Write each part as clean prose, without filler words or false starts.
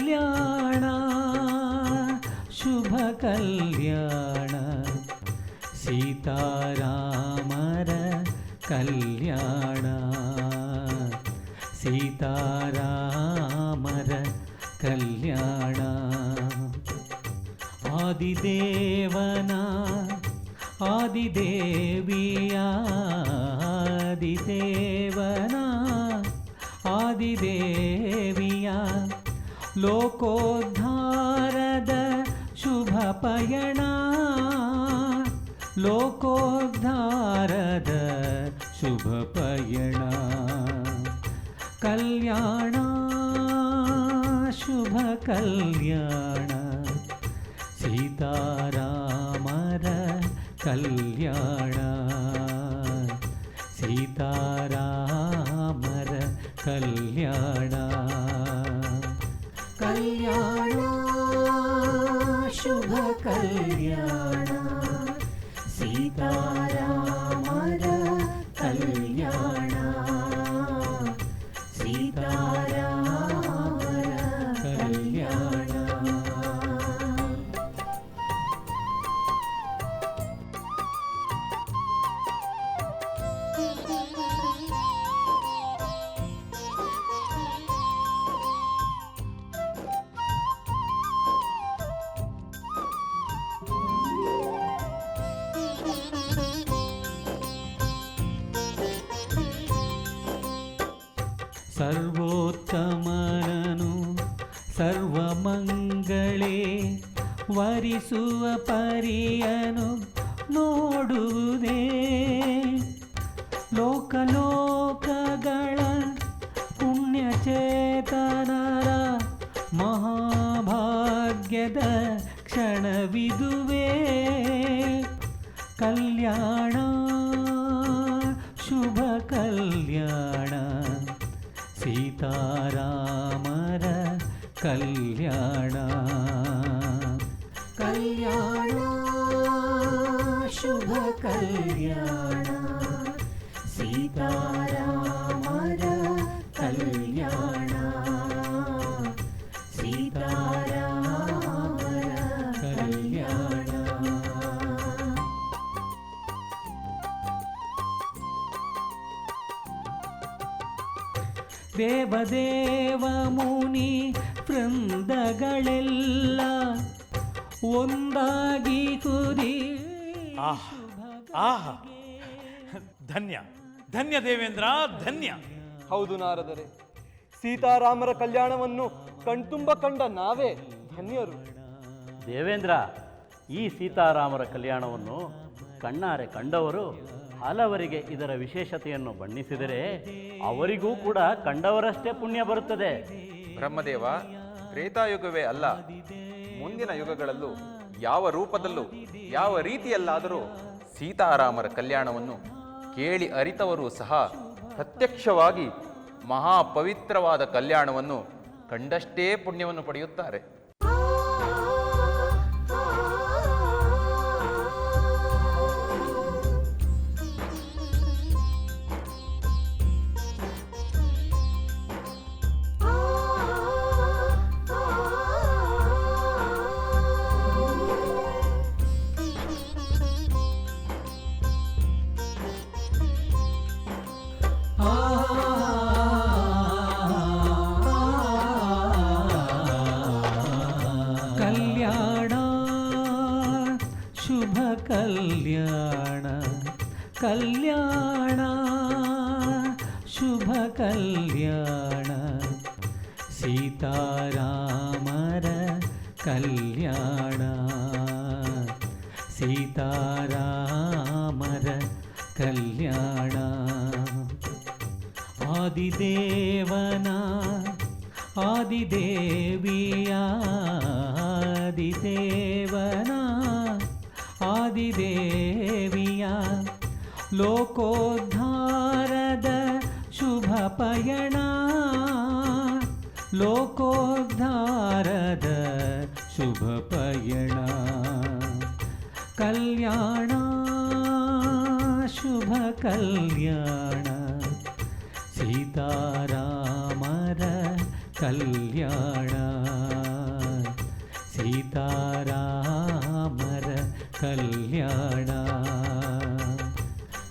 ಕಲ್ಯಾಣ ಶುಭ ಕಲ್ಯಾಣ ಸೀತಾರಾಮರ ಕಲ್ಯಾಣ ಸೀತಾರಾಮರ ಕಲ್ಯಾಣ ಆದಿದೇವನ ಆದಿದೇವಿಯ ಆದಿದೇವನ ಆದಿದೇವಿಯ ಲೋಕೋದ್ಧಾರದ ಶುಭ ಪಯಣ ಲೋಕೋದ್ಧಾರದ ಶುಭ ಪಯಣ ಕಲ್ಯಾಣ ಶುಭ ಕಲ್ಯಾಣ ಸೀತಾರಾಮರ ಕಲ್ಯಾಣ ಸೀತಾರಾಮರ ಕಲ್ಯಾಣ ಕಲ್ಯಾಣ ಶುಭ ಕಲ್ಯಾಣ ಸೀತಾರಾಮರ ಕಲ್ಯಾಣ ಸೀತಾರಾಮರ ಕಲ್ಯಾಣ ಸರ್ವೋತ್ತಮನನು ಸರ್ವಮಂಗಳೇ ವರಿಸುವ ಪರಿಯನು ನೋಡುವುದೇ ಲೋಕಲೋಕಗಳ ಪುಣ್ಯಚೇತನರ ಮಹಾಭಾಗ್ಯದ ಕ್ಷಣವಿದುವೇ ಕಲ್ಯಾಣ ಶುಭ ಕಲ್ಯಾಣ ಸೀತಾರಾಮರ ಕಲ್ಯಾಣ ಕಲ್ಯಾಣ ಶುಭ ಕಲ್ಯಾಣ ಸೀತಾರಾಮರ ಕಲ್ಯಾಣ ಸೀತಾರಾಮರ ಕಲ್ಯಾಣ ದೇವದೇವ ಮುನಿ ವೃಂದಗಳೆಲ್ಲ ಒಂದಾಗಿ ಕುರಿ ಧನ್ಯ ಧನ್ಯ ದೇವೇಂದ್ರ ಧನ್ಯ. ಹೌದು ನಾರದರೆ, ಸೀತಾರಾಮರ ಕಲ್ಯಾಣವನ್ನು ಕಣ್ತುಂಬ ಕಂಡ ನಾವೇ ಧನ್ಯರು. ದೇವೇಂದ್ರ, ಈ ಸೀತಾರಾಮರ ಕಲ್ಯಾಣವನ್ನು ಕಣ್ಣಾರೆ ಕಂಡವರು ಹಲವರಿಗೆ ಇದರ ವಿಶೇಷತೆಯನ್ನು ಬಣ್ಣಿಸಿದರೆ ಅವರಿಗೂ ಕೂಡ ಕಂಡವರಷ್ಟೇ ಪುಣ್ಯ ಬರುತ್ತದೆ. ಬ್ರಹ್ಮದೇವ, ತ್ರೇತಾಯುಗವೇ ಅಲ್ಲ, ಮುಂದಿನ ಯುಗಗಳಲ್ಲೂ ಯಾವ ರೂಪದಲ್ಲೂ ಯಾವ ರೀತಿಯಲ್ಲಾದರೂ ಸೀತಾರಾಮರ ಕಲ್ಯಾಣವನ್ನು ಕೇಳಿ ಅರಿತವರು ಸಹ ಪ್ರತ್ಯಕ್ಷವಾಗಿ ಮಹಾಪವಿತ್ರವಾದ ಕಲ್ಯಾಣವನ್ನು ಕಂಡಷ್ಟೇ ಪುಣ್ಯವನ್ನು ಪಡೆಯುತ್ತಾರೆ. ಕಲ್ಯಾಣ ಶುಭ ಕಲ್ಯಾಣ ಕಲ್ಯಾಣ ಶುಭ ಕಲ್ಯಾಣ ಸೀತಾರಾಮರ ಕಲ್ಯಾಣ ಸೀತಾರಾಮರ ಕಲ್ಯಾಣ ಆದಿದೇವನ ಆದಿದೇವಿಯ ಆದಿದೇವನ ಆದಿದೇವಿಯ ಲೋಕೋದ್ಧಾರದ ಶುಭ ಪಯಣ ಲೋಕೋದ್ಧಾರದ ಶುಭ ಪಯಣ ಕಲ್ಯಾಣ ಶುಭ ಕಲ್ಯಾಣ ಸೀತಾರಾಮರ ಕಲ್ಯಾಣ ಸೀತಾರಾಮರ ಕಲ್ಯಾಣ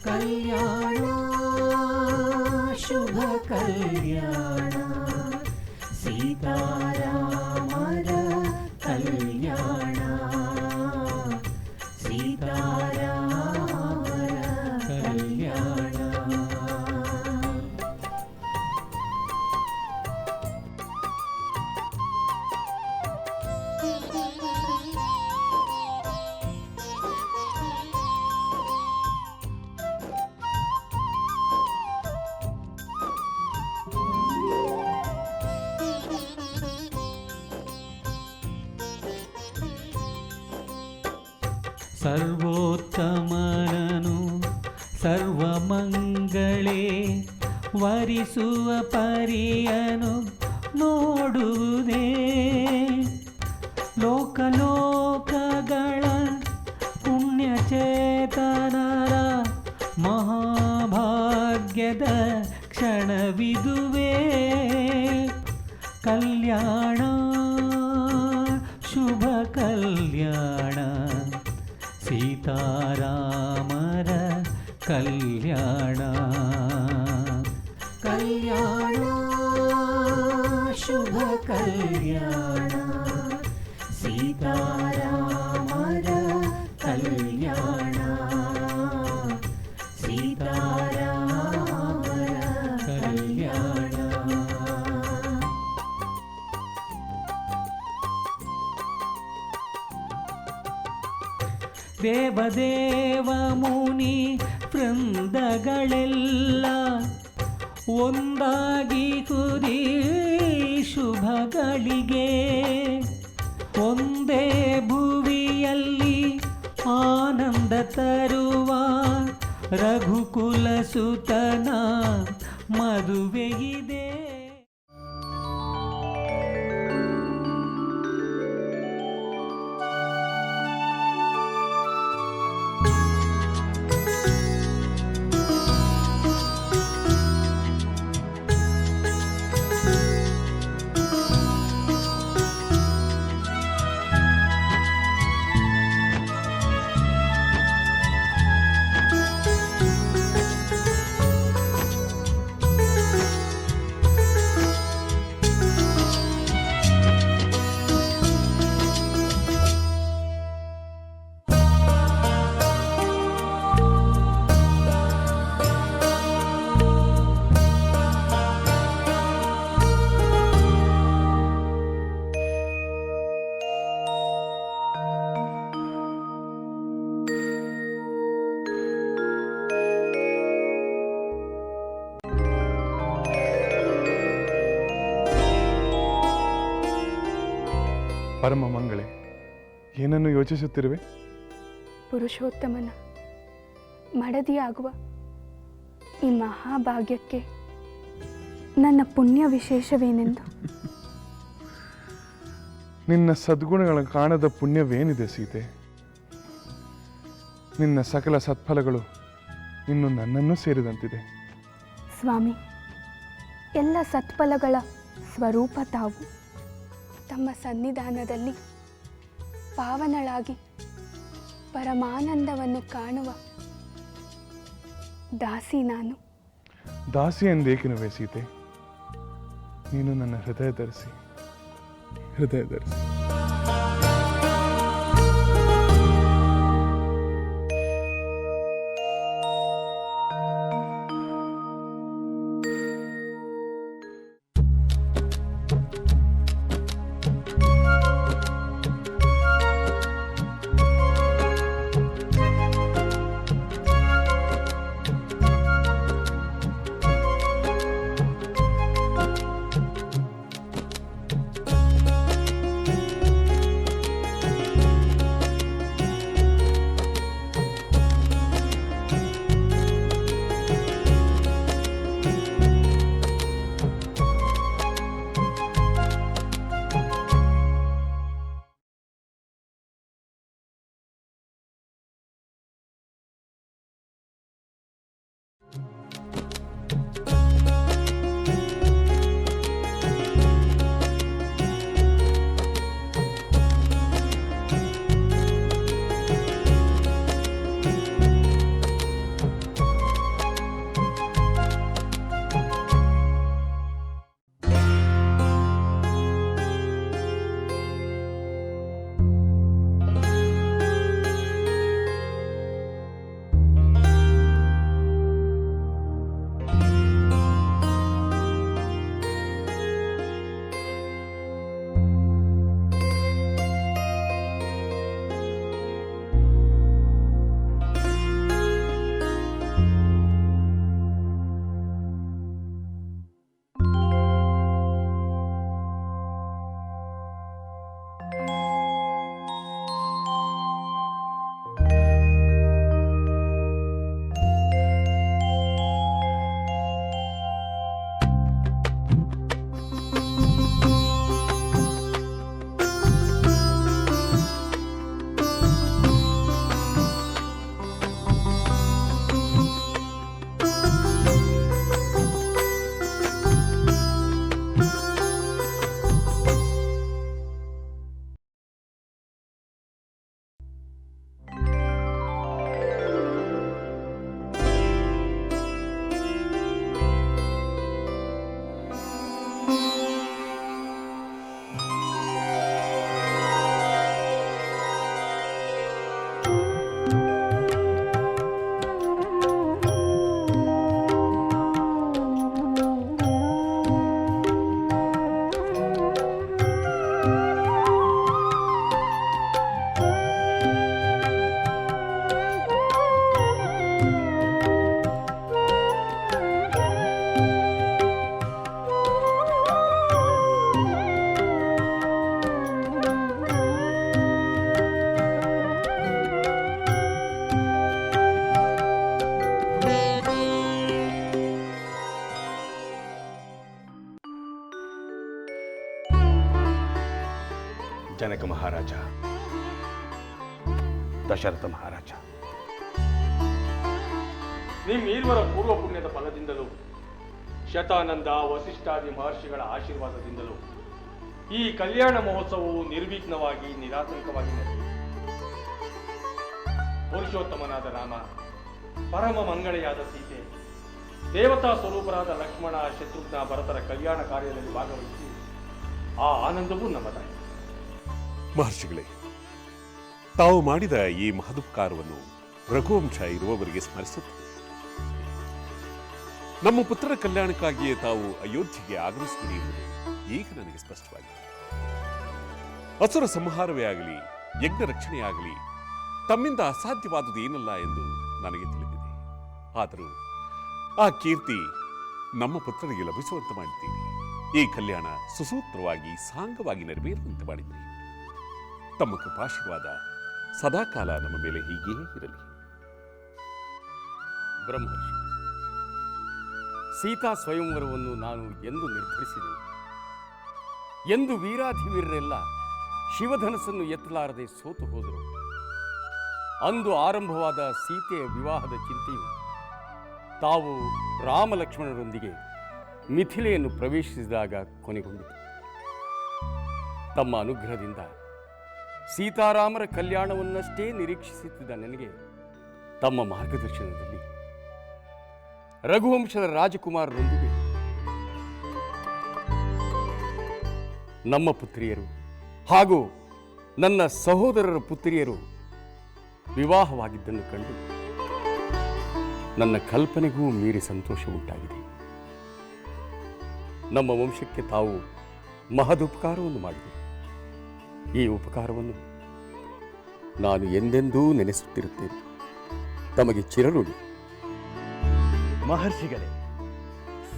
ಕಲ್ಯಾಣ ಶುಭ ಕಲ್ಯಾಣ ಸೀತಾರಾಮರ ಕಲ್ಯಾಣ ಸೀತಾರಾಮರ ಕಲ್ಯಾಣ. ಸರ್ವೋತ್ತಮನನು ಸರ್ವಮಂಗಳೇ ವರಿಸುವ ಪರಿಯನು ನೋಡುವುದೇ ಲೋಕಲೋಕಗಳ ಪುಣ್ಯಚೇತನರ ಮಹಾಭಾಗ್ಯದ ಕ್ಷಣವಿದುವೇ ಕಲ್ಯಾಣ ಶುಭ ಕಲ್ಯಾಣ ಸೀತಾರಾಮರ ಕಲ್ಯಾಣ ಕಲ್ಯಾಣ ಶುಭ ಕಲ್ಯಾಣ ಸೀತಾರಾಮರ ಕಲ್ಯಾಣ ಸೀತಾರಾಮರ ಕಲ್ಯಾಣ. ದೇವದೇವ ಮುನಿ ವೃಂದಗಳೆಲ್ಲ ಒಂದಾಗಿ ಕುದಿ ಶುಭಗಳಿಗೆ ಒಂದೇ ಭುವಿಯಲ್ಲಿ ಆನಂದ ತರುವ ರಘುಕುಲ ಸುತನ ಮದುವೆಯಿದೆ. ಪರಮ ಮಂಗಳೇ, ಏನನ್ನು ಯೋಚಿಸುತ್ತಿರುವೆ? ಪುರುಷೋತ್ತಮನ ಮಡದಿಯಾಗುವ ಈ ಮಹಾಭಾಗ್ಯಕ್ಕೆ ನನ್ನ ಪುಣ್ಯ ವಿಶೇಷವೇನೆಂದು. ನಿನ್ನ ಸದ್ಗುಣಗಳ ಕಾಣದ ಪುಣ್ಯವೇನಿದೆ ಸೀತೆ? ನಿನ್ನ ಸಕಲ ಸತ್ಫಲಗಳು ಇನ್ನು ನನ್ನನ್ನು ಸೇರಿದಂತಿದೆ. ಸ್ವಾಮಿ, ಎಲ್ಲ ಸತ್ಫಲಗಳ ಸ್ವರೂಪ ತಾವು. ತಮ್ಮ ಸನ್ನಿಧಾನದಲ್ಲಿ ಪಾವನಳಾಗಿ ಪರಮಾನಂದವನ್ನು ಕಾಣುವ ದಾಸಿ ನಾನು. ದಾಸಿ ಎಂದೇಕಿನುವೆ ಸೀತೆ? ನೀನು ನನ್ನ ಹೃದಯ ಧರಿಸಿ. ಜನಕ ಮಹಾರಾಜ, ದಶರಥ ಮಹಾರಾಜ, ನಿಮ್ಮೀರ್ವರ ಪೂರ್ವ ಪುಣ್ಯದ ಫಲದಿಂದಲೂ ಶತಾನಂದ ವಸಿಷ್ಠಾದಿ ಮಹರ್ಷಿಗಳ ಆಶೀರ್ವಾದದಿಂದಲೂ ಈ ಕಲ್ಯಾಣ ಮಹೋತ್ಸವವು ನಿರ್ವಿಘ್ನವಾಗಿ ನಿರಾತಂಕವಾಗಿ ನಡೆಯಿತು. ಪುರುಷೋತ್ತಮನಾದ ರಾಮ, ಪರಮ ಮಂಗಳೆಯಾದ ಸೀತೆ, ದೇವತಾ ಸ್ವರೂಪರಾದ ಲಕ್ಷ್ಮಣ, ಶತ್ರುಘ್ನ, ಭರತರ ಕಲ್ಯಾಣ ಕಾರ್ಯದಲ್ಲಿ ಭಾಗವಹಿಸಿ ಆ ಆನಂದವೂ ನಮ್ಮದಾಯಿತು. ಮಹರ್ಷಿಗಳೇ, ತಾವು ಮಾಡಿದ ಈ ಮಹದುಪಕಾರವನ್ನು ರಘುವಂಶ ಇರುವವರಿಗೆ ಸ್ಮರಿಸುತ್ತದೆ. ನಮ್ಮ ಪುತ್ರರ ಕಲ್ಯಾಣಕ್ಕಾಗಿಯೇ ತಾವು ಅಯೋಧ್ಯೆಗೆ ಆಗಮಿಸುತ್ತೀರಿ ಎಂಬುದು ಈಗ ನನಗೆ ಸ್ಪಷ್ಟವಾಗಿದೆ. ಅಸುರ ಸಂಹಾರವೇ ಆಗಲಿ, ಯಜ್ಞ ರಕ್ಷಣೆಯಾಗಲಿ ತಮ್ಮಿಂದ ಅಸಾಧ್ಯವಾದುದು ಏನಲ್ಲ ಎಂದು ನನಗೆ ತಿಳಿದಿದೆ. ಆದರೂ ಆ ಕೀರ್ತಿ ನಮ್ಮ ಪುತ್ರರಿಗೆ ಲಭಿಸುವಂತೆ ಮಾಡಿದ್ದೀರಿ. ಈ ಕಲ್ಯಾಣ ಸುಸೂತ್ರವಾಗಿ ಸಾಂಗವಾಗಿ ನೆರವೇರುವಂತೆ ಮಾಡಿದ್ದೀರಿ. ತಮ್ಮ ಕೃಪಾಶೀರ್ವಾದ ಸದಾಕಾಲ ನಮ್ಮ ಮೇಲೆ ಹೀಗೆಯೇ ಇರಲಿ. ಬ್ರಹ್ಮರ್ಷಿ, ಸೀತಾ ಸ್ವಯಂವರವನ್ನು ನಾನು ಎಂದು ನಿರ್ಧರಿಸಿದೆ, ಎಂದು ವೀರಾಧಿವೀರರೆಲ್ಲ ಶಿವಧನಸ್ಸನ್ನು ಎತ್ತಲಾರದೆ ಸೋತು ಹೋದರು, ಅಂದು ಆರಂಭವಾದ ಸೀತೆಯ ವಿವಾಹದ ಚಿಂತೆಯು ತಾವು ರಾಮಲಕ್ಷ್ಮಣರೊಂದಿಗೆ ಮಿಥಿಲೆಯನ್ನು ಪ್ರವೇಶಿಸಿದಾಗ ಕೊನೆಗೊಂಡಿತು. ತಮ್ಮ ಅನುಗ್ರಹದಿಂದ ಸೀತಾರಾಮರ ಕಲ್ಯಾಣವನ್ನಷ್ಟೇ ನಿರೀಕ್ಷಿಸುತ್ತಿದ್ದ ನನಗೆ ತಮ್ಮ ಮಾರ್ಗದರ್ಶನದಲ್ಲಿ ರಘುವಂಶದ ರಾಜಕುಮಾರರೊಂದಿಗೆ ನಮ್ಮ ಪುತ್ರಿಯರು ಹಾಗೂ ನನ್ನ ಸಹೋದರರ ಪುತ್ರಿಯರು ವಿವಾಹವಾಗಿದ್ದನ್ನು ಕಂಡು ನನ್ನ ಕಲ್ಪನೆಗೂ ಮೀರಿ ಸಂತೋಷ ಉಂಟಾಗಿದೆ. ನಮ್ಮ ವಂಶಕ್ಕೆ ತಾವು ಮಹದುಪಕಾರವನ್ನು ಮಾಡಿದರು. ಈ ಉಪಕಾರವನ್ನು ನಾನು ಎಂದೆಂದೂ ನೆನೆಸುತ್ತಿರುತ್ತೇನೆ. ತಮಗೆ ಚಿರಋಣಿ. ಮಹರ್ಷಿಗಳೇ,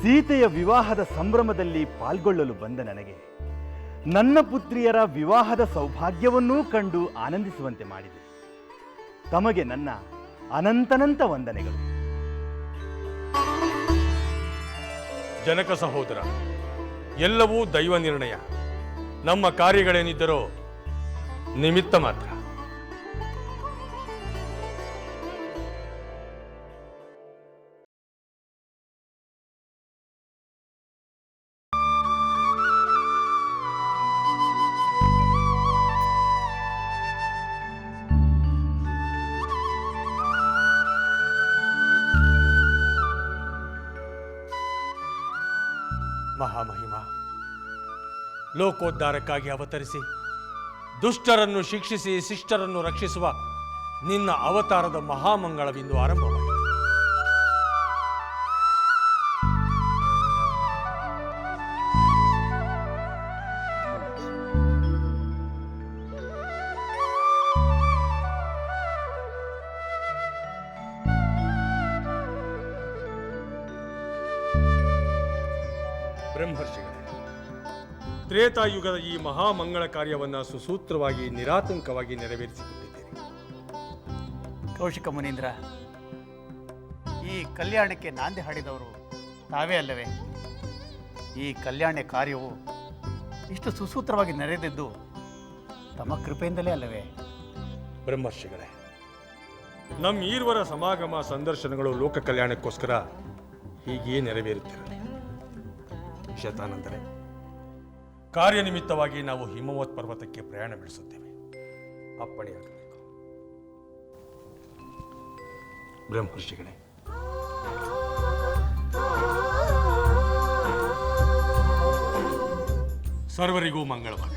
ಸೀತೆಯ ವಿವಾಹದ ಸಂಭ್ರಮದಲ್ಲಿ ಪಾಲ್ಗೊಳ್ಳಲು ಬಂದ ನನಗೆ ನನ್ನ ಪುತ್ರಿಯರ ವಿವಾಹದ ಸೌಭಾಗ್ಯವನ್ನೂ ಕಂಡು ಆನಂದಿಸುವಂತೆ ಮಾಡಿದೆ. ತಮಗೆ ನನ್ನ ಅನಂತನಂತ ವಂದನೆಗಳು. ಜನಕ ಸಹೋದರ, ಎಲ್ಲವೂ ದೈವ ನಿರ್ಣಯ. ನಮ್ಮ ಕಾರ್ಯಗಳೇನಿದ್ದರೋ ನಿಮಿತ್ತ ಮಾತ್ರ. ಮಹಾಮಹಿಮ, ಲೋಕೋದ್ಧಾರಕ್ಕಾಗಿ ಅವತರಿಸಿ ದುಷ್ಟರನ್ನು ಶಿಕ್ಷಿಸಿ ಶಿಷ್ಟರನ್ನು ರಕ್ಷಿಸುವ ನಿನ್ನ ಅವತಾರದ ಮಹಾಮಂಗಳವಿಂದು ಆರಂಭವಾಯಿತು. ಬ್ರಹ್ಮರ್ಷಿಗಳೇ, ತ್ರೇತಾಯುಗದ ಈ ಮಹಾಮಂಗಳ ಕಾರ್ಯವನ್ನು ಸುಸೂತ್ರವಾಗಿ ನಿರಾತಂಕವಾಗಿ ನೆರವೇರಿಸಿಕೊಟ್ಟಿದ್ದೀರಿ. ಕೌಶಿಕ ಮುನೀಂದ್ರ, ಈ ಕಲ್ಯಾಣಕ್ಕೆ ನಾಂದಿ ಹಾಡಿದವರು ತಾವೇ ಅಲ್ಲವೇ? ಈ ಕಲ್ಯಾಣ ಕಾರ್ಯವು ಇಷ್ಟು ಸುಸೂತ್ರವಾಗಿ ನೆರೆದಿದ್ದು ತಮ್ಮ ಕೃಪೆಯಿಂದಲೇ ಅಲ್ಲವೇ? ಬ್ರಹ್ಮರ್ಷಿಗಳೇ, ನಮ್ಮ ಈರ್ವರ ಸಮಾಗಮ ಸಂದರ್ಶನಗಳು ಲೋಕ ಕಲ್ಯಾಣಕ್ಕೋಸ್ಕರ ಹೀಗೆಯೇ ನೆರವೇರುತ್ತಿರಲಿ. ಶತಾನಂದರೇ, ಕಾರ್ಯನಿಮಿತ್ತವಾಗಿ ನಾವು ಹಿಮವತ್ ಪರ್ವತಕ್ಕೆ ಪ್ರಯಾಣ ಬೆಳೆಸುತ್ತೇವೆ. ಅಪ್ಪಣೆಯಾಗಬೇಕು. ಬ್ರಹ್ಮರ್ಷಿಗಳೇ, ಸರ್ವರಿಗೂ ಮಂಗಳವಾಗಲಿ.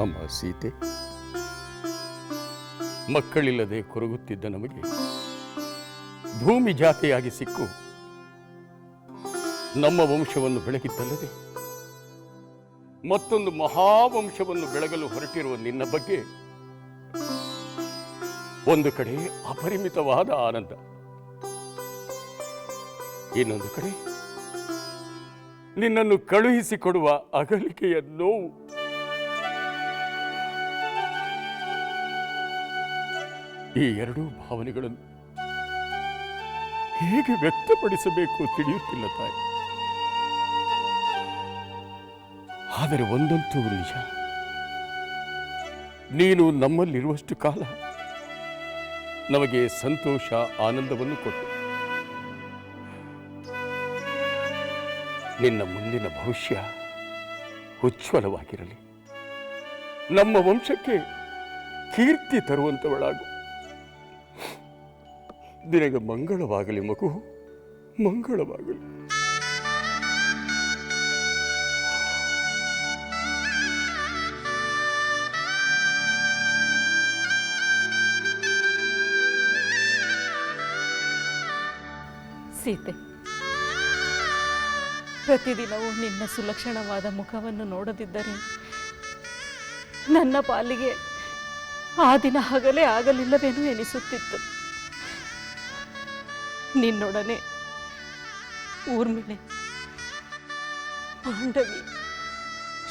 ಅಮ್ಮ ಸೀತೆ, ಮಕ್ಕಳಿಲ್ಲದೆ ಕೊರಗುತ್ತಿದ್ದ ನಮಗೆ ಭೂಮಿ ಜಾತೆಯಾಗಿ ಸಿಕ್ಕು ನಮ್ಮ ವಂಶವನ್ನು ಬೆಳಗಿದ್ದಲ್ಲದೆ ಮತ್ತೊಂದು ಮಹಾವಂಶವನ್ನು ಬೆಳಗಲು ಹೊರಟಿರುವ ನಿನ್ನ ಬಗ್ಗೆ ಒಂದು ಕಡೆ ಅಪರಿಮಿತವಾದ ಆನಂದ, ಇನ್ನೊಂದು ಕಡೆ ನಿನ್ನನ್ನು ಕಳುಹಿಸಿಕೊಡುವ ಅಗಲಿಕೆಯ ನೋವು. ಈ ಎರಡೂ ಭಾವನೆಗಳನ್ನು ಹೇಗೆ ವ್ಯಕ್ತಪಡಿಸಬೇಕು ತಿಳಿಯುತ್ತಿಲ್ಲ ತಾಯಿ. ಆದರೆ ಒಂದಂತೂ ನಿಜ, ನೀನು ನಮ್ಮಲ್ಲಿರುವಷ್ಟು ಕಾಲ ನಮಗೆ ಸಂತೋಷ ಆನಂದವನ್ನು ಕೊಟ್ಟು ನಿನ್ನ ಮುಂದಿನ ಭವಿಷ್ಯ ಉಜ್ವಲವಾಗಿರಲಿ. ನಮ್ಮ ವಂಶಕ್ಕೆ ಕೀರ್ತಿ ತರುವಂತವಳಾಗು. ನಿನಗೆ ಮಂಗಳವಾಗಲಿ ಮಗು, ಮಂಗಳವಾಗಲಿ. ಸೀತೆ, ಪ್ರತಿದಿನವೂ ನಿನ್ನ ಸುಲಕ್ಷಣವಾದ ಮುಖವನ್ನು ನೋಡದಿದ್ದರೆ ನನ್ನ ಪಾಲಿಗೆ ಆ ದಿನ ಹಗಲೇ ಆಗಲಿಲ್ಲವೇನೋ ಎನಿಸುತ್ತಿತ್ತು. ನಿನ್ನೊಡನೆ ಊರ್ಮಿಳೆ, ಪಾಂಡವಿ,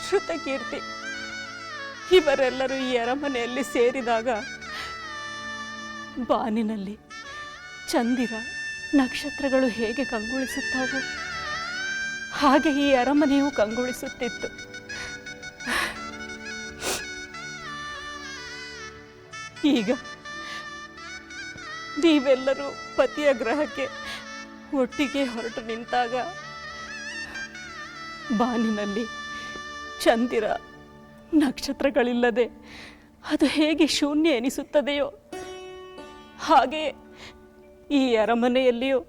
ಶ್ರುತಕೀರ್ತಿ ಇವರೆಲ್ಲರೂ ಈ ಅರಮನೆಯಲ್ಲಿ ಸೇರಿದಾಗ ಬಾನಿನಲ್ಲಿ ಚಂದಿರ ನಕ್ಷತ್ರಗಳು ಹೇಗೆ ಕಂಗೊಳಿಸುತ್ತಾವೋ ಹಾಗೆ ಈ ಅರಮನೆಯು ಕಂಗೊಳಿಸುತ್ತಿತ್ತು. ಈಗ ನೀವೆಲ್ಲರೂ ಪತಿಯ ಗ್ರಹಕ್ಕೆ ಒಟ್ಟಿಗೆ ಹೊರಟು ನಿಂತಾಗ ಬಾನಿನಲ್ಲಿ ಚಂದಿರ ನಕ್ಷತ್ರಗಳಿಲ್ಲದೆ ಅದು ಹೇಗೆ ಶೂನ್ಯ ಎನಿಸುತ್ತದೆಯೋ ಹಾಗೆ ಈ ಅರಮನೆಯಲ್ಲಿಯೂ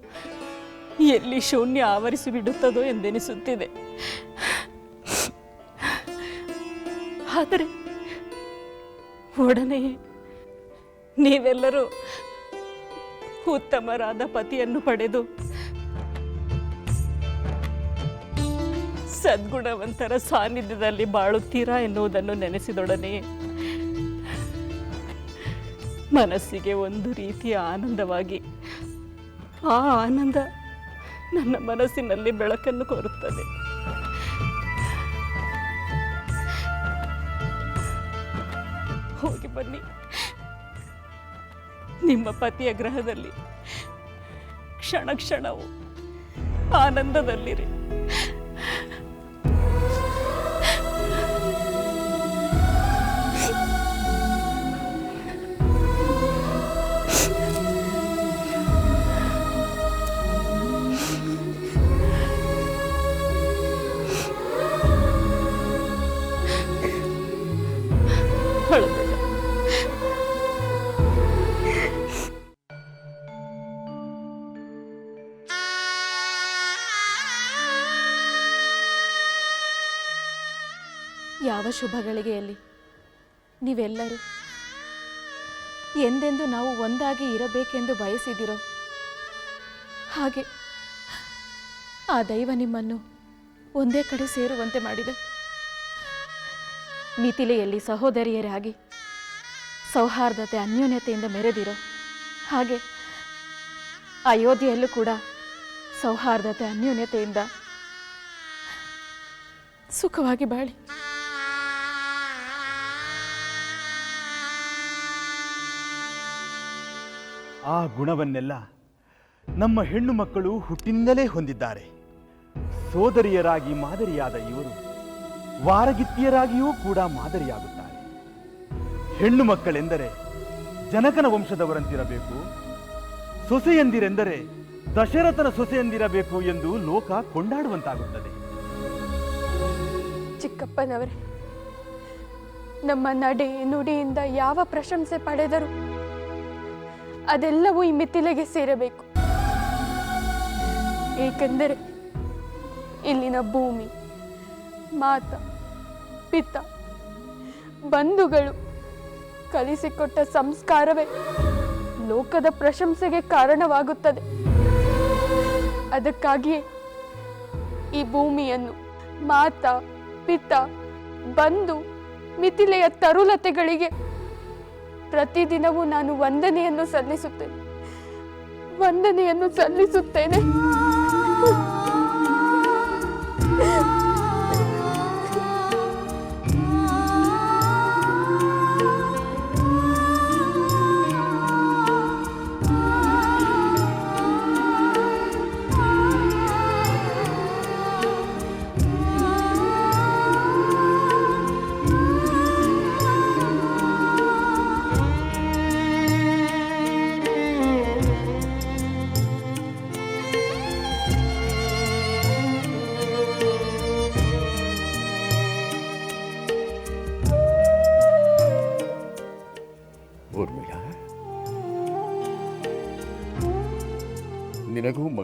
ಎಲ್ಲಿ ಶೂನ್ಯ ಆವರಿಸಿ ಬಿಡುತ್ತದೋ ಎಂದೆನಿಸುತ್ತಿದೆ. ಆದರೆ ಒಡನೆಯೇ ನೀವೆಲ್ಲರೂ ಉತ್ತಮರಾದ ಪತಿಯನ್ನು ಪಡೆದು ಸದ್ಗುಣವಂತರ ಸಾನ್ನಿಧ್ಯದಲ್ಲಿ ಬಾಳುತ್ತೀರಾ ಎನ್ನುವುದನ್ನು ನೆನೆಸಿದೊಡನೆಯೇ ಮನಸ್ಸಿಗೆ ಒಂದು ರೀತಿಯ ಆನಂದವಾಗಿ ಆ ಆನಂದ ನನ್ನ ಮನಸ್ಸಿನಲ್ಲಿ ಬೆಳಕನ್ನು ಕೋರುತ್ತದೆ. ಹೋಗಿ ಬನ್ನಿ, ನಿಮ್ಮ ಪತಿಯ ಗ್ರಹದಲ್ಲಿ ಕ್ಷಣ ಕ್ಷಣವು ಆನಂದದಲ್ಲಿರಿ. ಯಾವ ಶುಭ ಗಳಿಗೆಯಲ್ಲಿ ನೀವೆಲ್ಲರೂ ಎಂದೆಂದು ನಾವು ಒಂದಾಗಿ ಇರಬೇಕೆಂದು ಬಯಸಿದಿರೋ ಹಾಗೆ ಆ ದೈವ ನಿಮ್ಮನ್ನು ಒಂದೇ ಕಡೆ ಸೇರುವಂತೆ ಮಾಡಿದೆ. ಮಿಥಿಲೆಯಲ್ಲಿ ಸಹೋದರಿಯರಾಗಿ ಸೌಹಾರ್ದತೆ ಅನ್ಯೋನ್ಯತೆಯಿಂದ ಮೆರೆದಿರೋ ಹಾಗೆ ಅಯೋಧ್ಯೆಯಲ್ಲೂ ಕೂಡ ಸೌಹಾರ್ದತೆ ಅನ್ಯೋನ್ಯತೆಯಿಂದ ಸುಖವಾಗಿ ಬಾಳಿ. ಆ ಗುಣವನ್ನೆಲ್ಲ ನಮ್ಮ ಹೆಣ್ಣು ಮಕ್ಕಳು ಹುಟ್ಟಿನಿಂದಲೇ ಹೊಂದಿದ್ದಾರೆ. ಸೋದರಿಯರಾಗಿ ಮಾದರಿಯಾದ ಇವರು ವಾರಗಿತ್ತಿಯರಾಗಿಯೂ ಕೂಡ ಮಾದರಿಯಾಗುತ್ತಾರೆ. ಹೆಣ್ಣು ಮಕ್ಕಳೆಂದರೆ ಜನಕನ ವಂಶದವರಂತಿರಬೇಕು, ಸೊಸೆಯಂದಿರೆಂದರೆ ದಶರಥನ ಸೊಸೆಯಂದಿರಬೇಕು ಎಂದು ಲೋಕ ಕೊಂಡಾಡುವಂತಾಗುತ್ತದೆ. ಚಿಕ್ಕಪ್ಪನವರೇ, ನಮ್ಮ ನಡೆ ನುಡಿಯಿಂದ ಯಾವ ಪ್ರಶಂಸೆ ಪಡೆದರು ಅದೆಲ್ಲವೂ ಈ ಮಿಥಿಲೆಗೆ ಸೇರಬೇಕು. ಏಕೆಂದರೆ ಇಲ್ಲಿನ ಭೂಮಿ, ಮಾತ, ಪಿತ, ಬಂಧುಗಳು ಕಲಿಸಿಕೊಟ್ಟ ಸಂಸ್ಕಾರವೇ ಲೋಕದ ಪ್ರಶಂಸೆಗೆ ಕಾರಣವಾಗುತ್ತದೆ. ಅದಕ್ಕಾಗಿಯೇ ಈ ಭೂಮಿಯನ್ನು, ಮಾತ, ಪಿತ, ಬಂಧು, ಮಿಥಿಲೆಯ ತರುಲತೆಗಳಿಗೆ ಪ್ರತಿದಿನವೂ ನಾನು ವಂದನೆಯನ್ನು ಸಲ್ಲಿಸುತ್ತೇನೆ.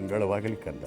ಮಂಗಳವಾಗಲಿ ಕಂದ.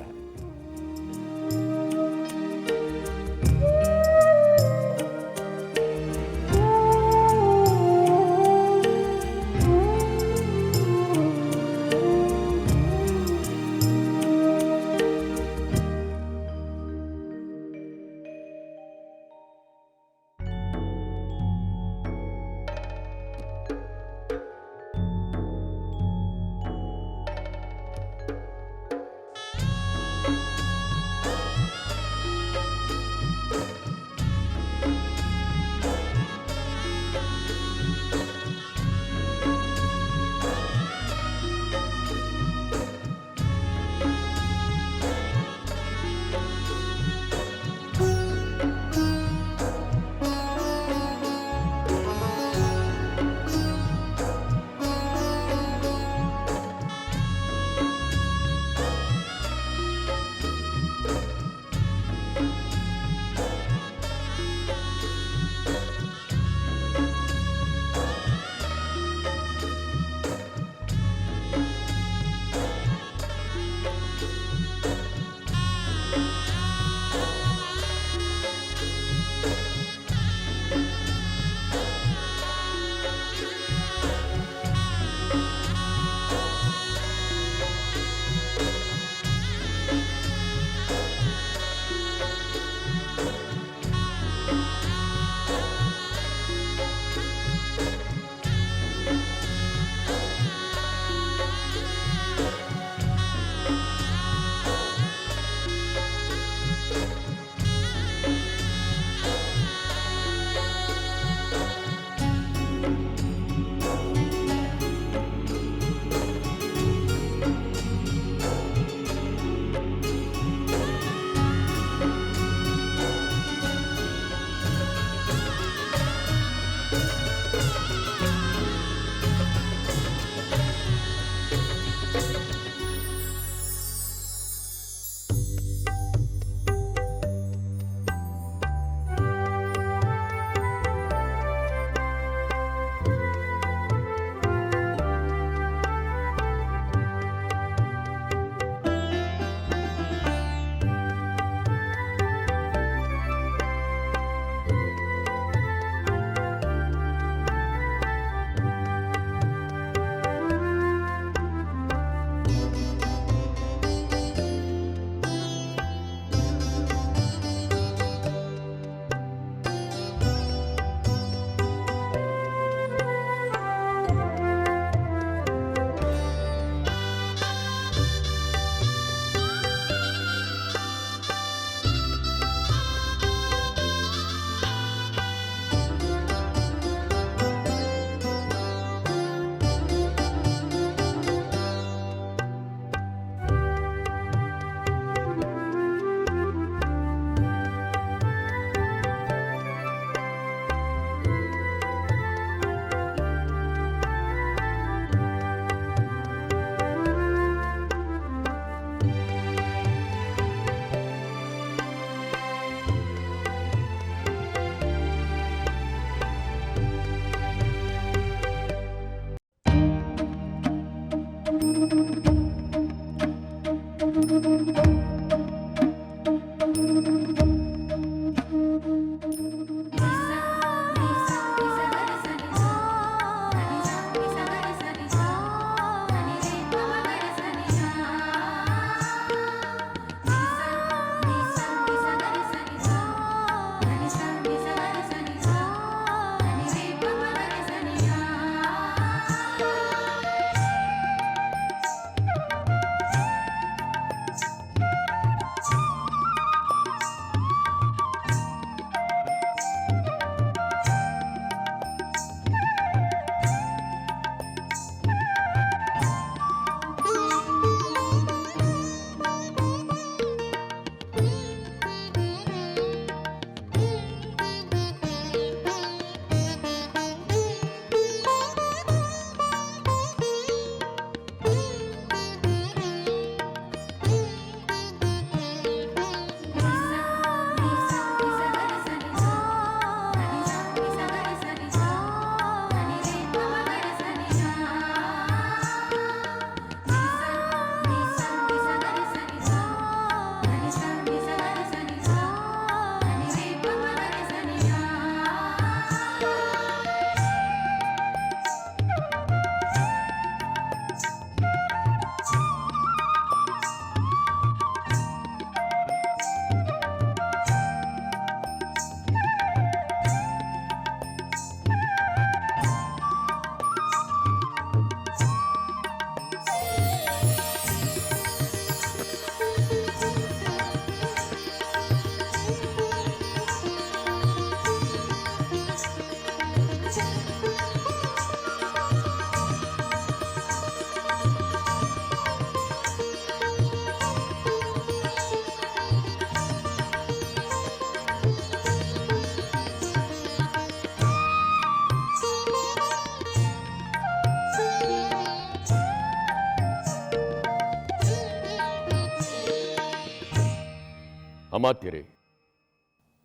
ಅಮಾತ್ಯರೇ,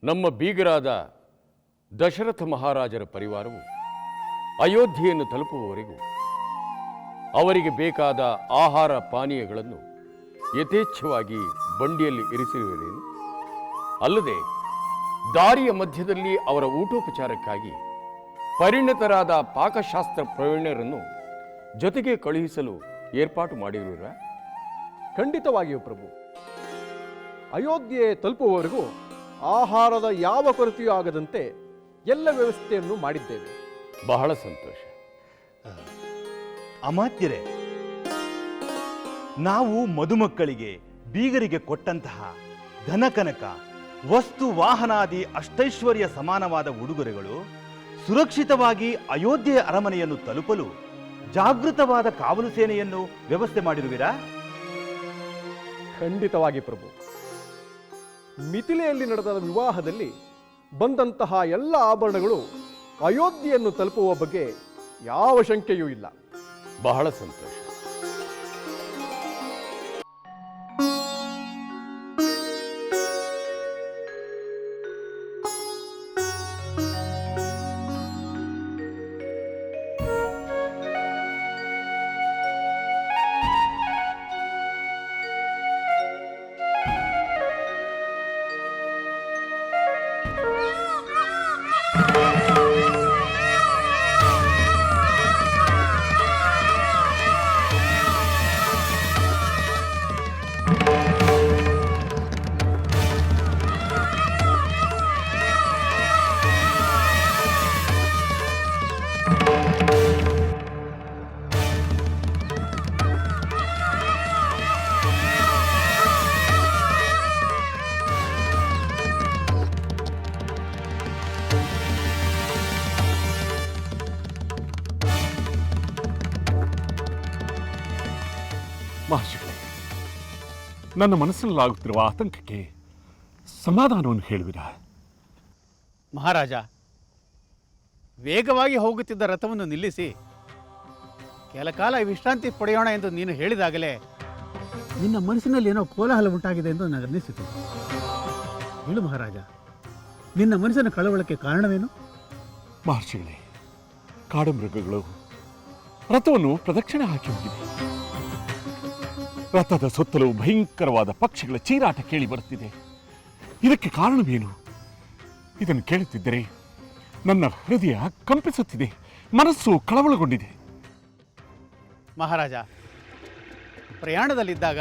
ನಮ್ಮ ಬೀಗರಾದ ದಶರಥ ಮಹಾರಾಜರ ಪರಿವಾರವು ಅಯೋಧ್ಯೆಯನ್ನು ತಲುಪುವವರೆಗೂ ಅವರಿಗೆ ಬೇಕಾದ ಆಹಾರ ಪಾನೀಯಗಳನ್ನು ಯಥೇಚ್ಛವಾಗಿ ಬಂಡಿಯಲ್ಲಿ ಇರಿಸಿರುವುದೇನು? ಅಲ್ಲದೆ ದಾರಿಯ ಮಧ್ಯದಲ್ಲಿ ಅವರ ಊಟೋಪಚಾರಕ್ಕಾಗಿ ಪರಿಣಿತರಾದ ಪಾಕಶಾಸ್ತ್ರ ಪ್ರವೀಣರನ್ನು ಜೊತೆಗೆ ಕಳುಹಿಸಲು ಏರ್ಪಾಟು ಮಾಡಿರುವಿರಾ? ಖಂಡಿತವಾಗಿಯೂ ಪ್ರಭು. ಅಯೋಧ್ಯೆ ತಲುಪುವವರೆಗೂ ಆಹಾರದ ಯಾವ ಕೊರತೆಯೂ ಆಗದಂತೆ ಎಲ್ಲ ವ್ಯವಸ್ಥೆಯನ್ನು ಮಾಡಿದ್ದೇವೆ. ಬಹಳ ಸಂತೋಷ. ಅಮಾತ್ಯರೇ, ನಾವು ಮದುಮಕ್ಕಳಿಗೆ ಬೀಗರಿಗೆ ಕೊಟ್ಟಂತಹ ಧನಕನಕ ವಸ್ತು ವಾಹನಾದಿ ಅಷ್ಟೈಶ್ವರ್ಯ ಸಮಾನವಾದ ಉಡುಗೊರೆಗಳು ಸುರಕ್ಷಿತವಾಗಿ ಅಯೋಧ್ಯೆಯ ಅರಮನೆಯನ್ನು ತಲುಪಲು ಜಾಗೃತವಾದ ಕಾವಲು ಸೇನೆಯನ್ನು ವ್ಯವಸ್ಥೆ ಮಾಡಿರುವಿರಾ? ಖಂಡಿತವಾಗಿ ಪ್ರಭು. ಮಿಥಿಲೆಯಲ್ಲಿ ನಡೆದ ವಿವಾಹದಲ್ಲಿ ಬಂದಂತಹ ಎಲ್ಲ ಆಭರಣಗಳು ಅಯೋಧ್ಯೆಯನ್ನು ತಲುಪುವ ಬಗ್ಗೆ ಯಾವ ಶಂಕೆಯೂ ಇಲ್ಲ. ಬಹಳ ಸಂತೋಷ. ಮಹರ್ಷಿಗಳೇ, ನನ್ನ ಮನಸ್ಸಿನಲ್ಲಾಗುತ್ತಿರುವ ಆತಂಕಕ್ಕೆ ಸಮಾಧಾನವನ್ನು ಹೇಳುವಿರಾ? ಮಹಾರಾಜ, ವೇಗವಾಗಿ ಹೋಗುತ್ತಿದ್ದ ರಥವನ್ನು ನಿಲ್ಲಿಸಿ ಕೆಲ ಕಾಲ ವಿಶ್ರಾಂತಿ ಪಡೆಯೋಣ ಎಂದು ನೀನು ಹೇಳಿದಾಗಲೇ ನಿನ್ನ ಮನಸ್ಸಿನಲ್ಲಿ ಏನೋ ಕೋಲಾಹಲ ಉಂಟಾಗಿದೆ ಎಂದು ನನಗನ್ನಿಸಿತು. ಹೇಳು ಮಹಾರಾಜ, ನಿನ್ನ ಮನಸ್ಸಿನ ಕಳವಳಕ್ಕೆ ಕಾರಣವೇನು? ಮಹರ್ಷಿಗಳೇ, ಕಾಡುಮೃಗಗಳು ರಥವನ್ನು ಪ್ರದಕ್ಷಿಣೆ ಹಾಕಿ ಹೋಗಿವೆ. ರಥದ ಸುತ್ತಲೂ ಭಯಂಕರವಾದ ಪಕ್ಷಿಗಳ ಚೀರಾಟ ಕೇಳಿ ಬರುತ್ತಿದೆ. ಇದಕ್ಕೆ ಕಾರಣವೇನು? ಇದನ್ನು ಕೇಳುತ್ತಿದ್ದರೆ ನನ್ನ ಹೃದಯ ಕಂಪಿಸುತ್ತಿದೆ, ಮನಸ್ಸು ಕಳವಳಗೊಂಡಿದೆ. ಮಹಾರಾಜ, ಪ್ರಯಾಣದಲ್ಲಿದ್ದಾಗ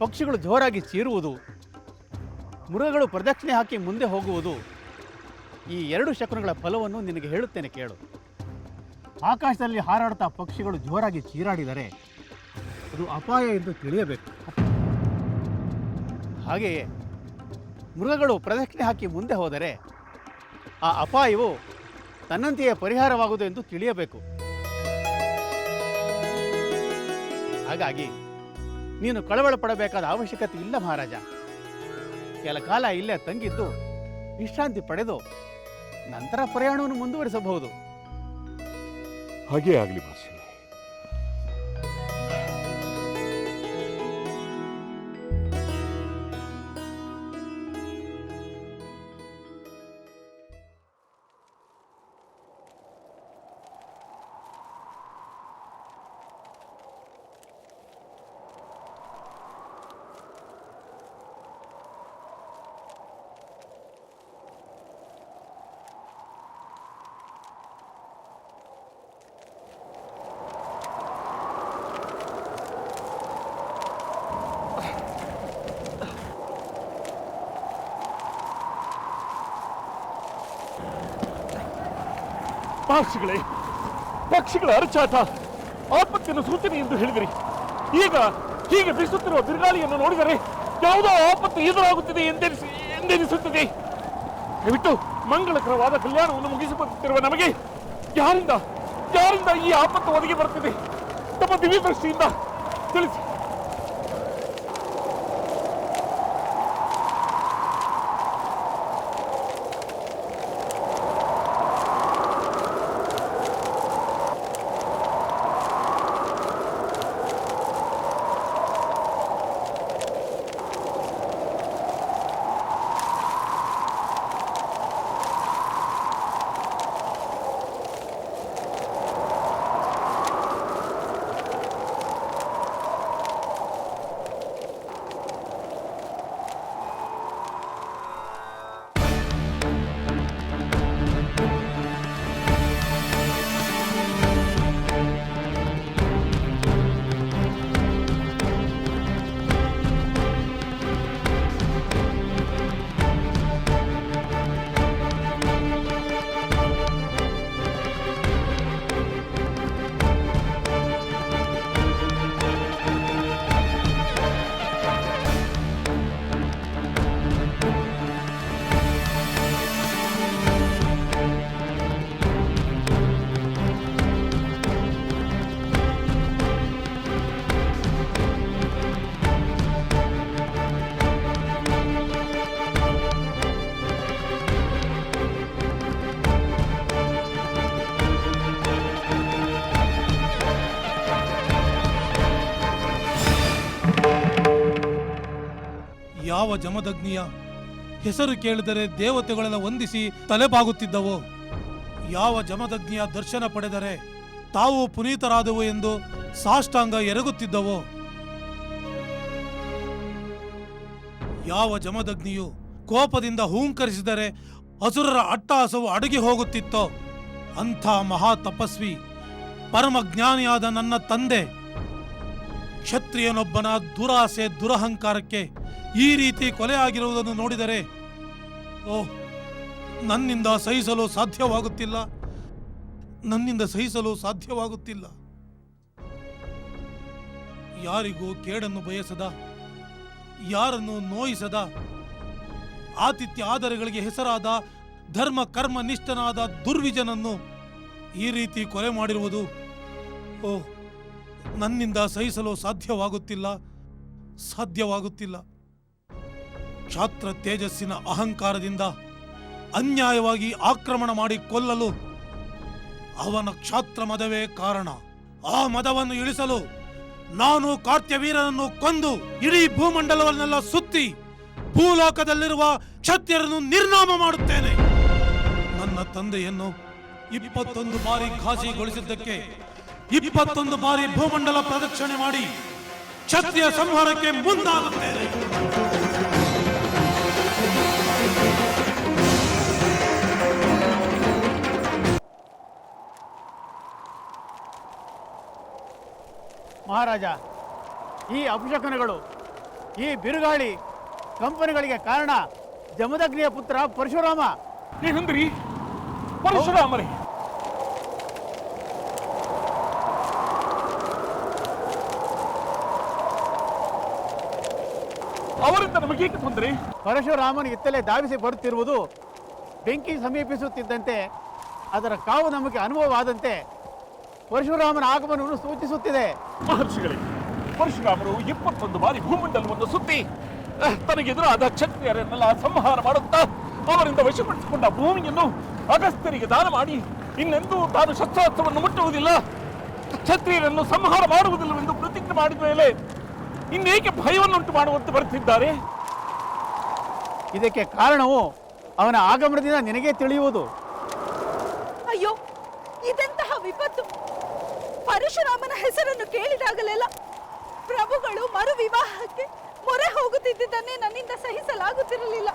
ಪಕ್ಷಿಗಳು ಜೋರಾಗಿ ಚೀರುವುದು, ಮೃಗಗಳು ಪ್ರದಕ್ಷಿಣೆ ಹಾಕಿ ಮುಂದೆ ಹೋಗುವುದು, ಈ ಎರಡು ಶಕುನಗಳ ಫಲವನ್ನು ನಿನಗೆ ಹೇಳುತ್ತೇನೆ ಕೇಳು. ಆಕಾಶದಲ್ಲಿ ಹಾರಾಡುತ್ತಾ ಪಕ್ಷಿಗಳು ಜೋರಾಗಿ ಚೀರಾಡಿದರೆ ಅದು ಅಪಾಯ ಎಂದು ತಿಳಿಯಬೇಕು. ಹಾಗೆಯೇ ಮೃಗಗಳು ಪ್ರದಕ್ಷಿಣೆ ಹಾಕಿ ಮುಂದೆ ಹೋದರೆ ಆ ಅಪಾಯವು ತನ್ನಂತೆಯೇ ಪರಿಹಾರವಾಗುವುದು ಎಂದು ತಿಳಿಯಬೇಕು. ಹಾಗಾಗಿ ನೀನು ಕಳವಳ ಪಡಬೇಕಾದ ಅವಶ್ಯಕತೆ ಇಲ್ಲ ಮಹಾರಾಜ. ಕೆಲ ಕಾಲ ಇಲ್ಲೇ ತಂಗಿದ್ದು ವಿಶ್ರಾಂತಿ ಪಡೆದು ನಂತರ ಪ್ರಯಾಣವನ್ನು ಮುಂದುವರಿಸಬಹುದು. ಹಾಗೇ ಆಗಲಿ ಮಹರ್ಷಿ. ಮಹರ್ಷಿಗಳೇ, ಪಕ್ಷಿಗಳ ಅರಚಾಟ ಆಪತ್ತಿನ ಸೂಚನೆ ಎಂದು ಹೇಳಿದಿರಿ. ಈಗ ಹೀಗೆ ಬೀಸುತ್ತಿರುವ ಬಿರುಗಾಳಿಯನ್ನು ನೋಡಿದರೆ ಯಾವುದೋ ಆಪತ್ತು ಎದುರಾಗುತ್ತಿದೆ ಎಂದೆನಿಸುತ್ತದೆ. ದಯವಿಟ್ಟು ಮಂಗಳಕರವಾದ ಕಲ್ಯಾಣವನ್ನು ಮುಗಿಸಿಕೊಳ್ಳುತ್ತಿರುವ ನಮಗೆ ಯಾರಿಂದ ಈ ಆಪತ್ತು ಒದಗಿ ಬರುತ್ತಿದೆ? ತಮ್ಮ ದಿವ್ಯ ದೃಷ್ಟಿಯಿಂದ ತಿಳಿಸಿ. ಯಾವ ಜಮದಗ್ನಿಯ ಹೆಸರು ಕೇಳಿದರೆ ದೇವತೆಗಳೆಲ್ಲ ವಂದಿಸಿ ತಲೆಬಾಗುತ್ತಿದ್ದವೋ, ಯಾವ ಜಮದಗ್ನಿಯ ದರ್ಶನ ಪಡೆದರೆ ತಾವು ಪುನೀತರಾದವು ಎಂದು ಸಾಷ್ಟಾಂಗ ಎರಗುತ್ತಿದ್ದವೋ, ಯಾವ ಜಮದಗ್ನಿಯು ಕೋಪದಿಂದ ಹೂಂಕರಿಸಿದರೆ ಅಸುರರ ಅಟ್ಟಹಾಸವು ಅಡಗಿ ಹೋಗುತ್ತಿತ್ತೋ ಅಂಥ ಮಹಾ ತಪಸ್ವಿ ಪರಮಜ್ಞಾನಿಯಾದ ನನ್ನ ತಂದೆ ಕ್ಷತ್ರಿಯನೊಬ್ಬನ ದುರಾಸೆ ದುರಹಂಕಾರಕ್ಕೆ ಈ ರೀತಿ ಕೊಲೆಯಾಗಿರುವುದನ್ನು ನೋಡಿದರೆ ಓಹ್, ನನ್ನಿಂದ ಸಹಿಸಲು ಸಾಧ್ಯವಾಗುತ್ತಿಲ್ಲ, ನನ್ನಿಂದ ಸಹಿಸಲು ಸಾಧ್ಯವಾಗುತ್ತಿಲ್ಲ. ಯಾರಿಗೂ ಕೇಡನ್ನು ಬಯಸದ, ಯಾರನ್ನು ನೋಯಿಸದ, ಆತಿಥ್ಯ ಆದರಗಳಿಗೆ ಹೆಸರಾದ ಧರ್ಮ ಕರ್ಮ ನಿಷ್ಠನಾದ ದುರ್ವಿಜನನ್ನು ಈ ರೀತಿ ಕೊಲೆ ಮಾಡಿರುವುದು ಓಹ್, ನನ್ನಿಂದ ಸಹಿಸಲು ಸಾಧ್ಯವಾಗುತ್ತಿಲ್ಲ. ಕ್ಷಾತ್ರ ತೇಜಸ್ಸಿನ ಅಹಂಕಾರದಿಂದ ಅನ್ಯಾಯವಾಗಿ ಆಕ್ರಮಣ ಮಾಡಿ ಕೊಲ್ಲಲು ಅವನ ಕ್ಷಾತ್ರ ಮದವೇ ಕಾರಣ. ಆ ಮದವನ್ನು ಇಳಿಸಲು ನಾನು ಕಾರ್ತ್ಯವೀರನನ್ನು ಕೊಂದು ಇಡೀ ಭೂಮಂಡಲವನ್ನೆಲ್ಲ ಸುತ್ತಿ ಭೂಲೋಕದಲ್ಲಿರುವ ಕ್ಷತ್ರಿಯರನ್ನು ನಿರ್ನಾಮ ಮಾಡುತ್ತೇನೆ. ನನ್ನ ತಂದೆಯನ್ನು 21 ಬಾರಿ ಘಾಸಿಗೊಳಿಸಿದ್ದಕ್ಕೆ 21 ಬಾರಿ ಭೂಮಂಡಲ ಪ್ರದಕ್ಷಿಣೆ ಮಾಡಿ ಕ್ಷತ್ರಿಯ ಸಂಹಾರಕ್ಕೆ ಮುಂದಾಗುತ್ತೇನೆ. ಮಹಾರಾಜ, ಈ ಅಪಶಕನಗಳು, ಈ ಬಿರುಗಾಳಿ ಕಂಪನಿಗಳಿಗೆ ಕಾರಣ ಜಮದಗ್ನಿಯ ಪುತ್ರ ಪರಶುರಾಮ. ಏನಂದ್ರಿ? ಪರಶುರಾಮರೇ? ಅವರಿಂದ ನಮಗೆ ತೊಂದರೆ? ಪರಶುರಾಮನ ಇತ್ತಲೇ ಧಾವಿಸಿ ಬರುತ್ತಿರುವುದು ಬೆಂಕಿ ಸಮೀಪಿಸುತ್ತಿದ್ದಂತೆ ಅದರ ಕಾವು ನಮಗೆ ಅನುಭವವಾದಂತೆ ಪರಶುರಾಮನ ಆಗಮನವನ್ನು ಸೂಚಿಸುತ್ತಿದೆ. ಮಹರ್ಷಿಗಳೇ, ಪರಶುರಾಮರು 21 ಬಾರಿ ಭೂಮಂಡಲವನ್ನು ಸುತ್ತಿ ತನಗೆದುರಾದ ಕ್ಷತ್ರಿಯರನ್ನೆಲ್ಲ ಸಂಹಾರ ಮಾಡುತ್ತಾ ಅವರಿಂದ ವಶಪಡಿಸಿಕೊಂಡ ಭೂಮಿಯನ್ನು ಅಗಸ್ತ್ಯರಿಗೆ ದಾನ ಮಾಡಿ ಇನ್ನೆಂದೂ ತಾನು ಶಸ್ತ್ರಾಸ್ತ್ರವನ್ನು ಮುಟ್ಟುವುದಿಲ್ಲ, ಕ್ಷತ್ರಿಯರನ್ನು ಸಂಹಾರ ಮಾಡುವುದಿಲ್ಲವೆಂದು ಪ್ರತಿಜ್ಞೆ ಮಾಡಿದ ಮೇಲೆ ಇನ್ನೇಕೆ ಭಯವನ್ನುಂಟು ಮಾಡುವಂತೆ ಬರುತ್ತಿದ್ದಾರೆ? ಇದಕ್ಕೆ ಕಾರಣವು ಅವನ ಆಗಮನದಿಂದ ನಿನಗೆ ತಿಳಿಯುವುದು. ಅಯ್ಯೋ, ಇದೆಂತಹ ವಿಪತ್ತು! ಪರಶುರಾಮನ ಹೆಸರನ್ನು ಕೇಳಿದಾಗಲೆಲ್ಲ ಪ್ರಭುಗಳು ಮರು ವಿವಾಹಕ್ಕೆ ಮೊರೆ ಹೋಗುತ್ತಿದ್ದನ್ನೇ ನನ್ನಿಂದ ಸಹಿಸಲಾಗುತ್ತಿರಲಿಲ್ಲ.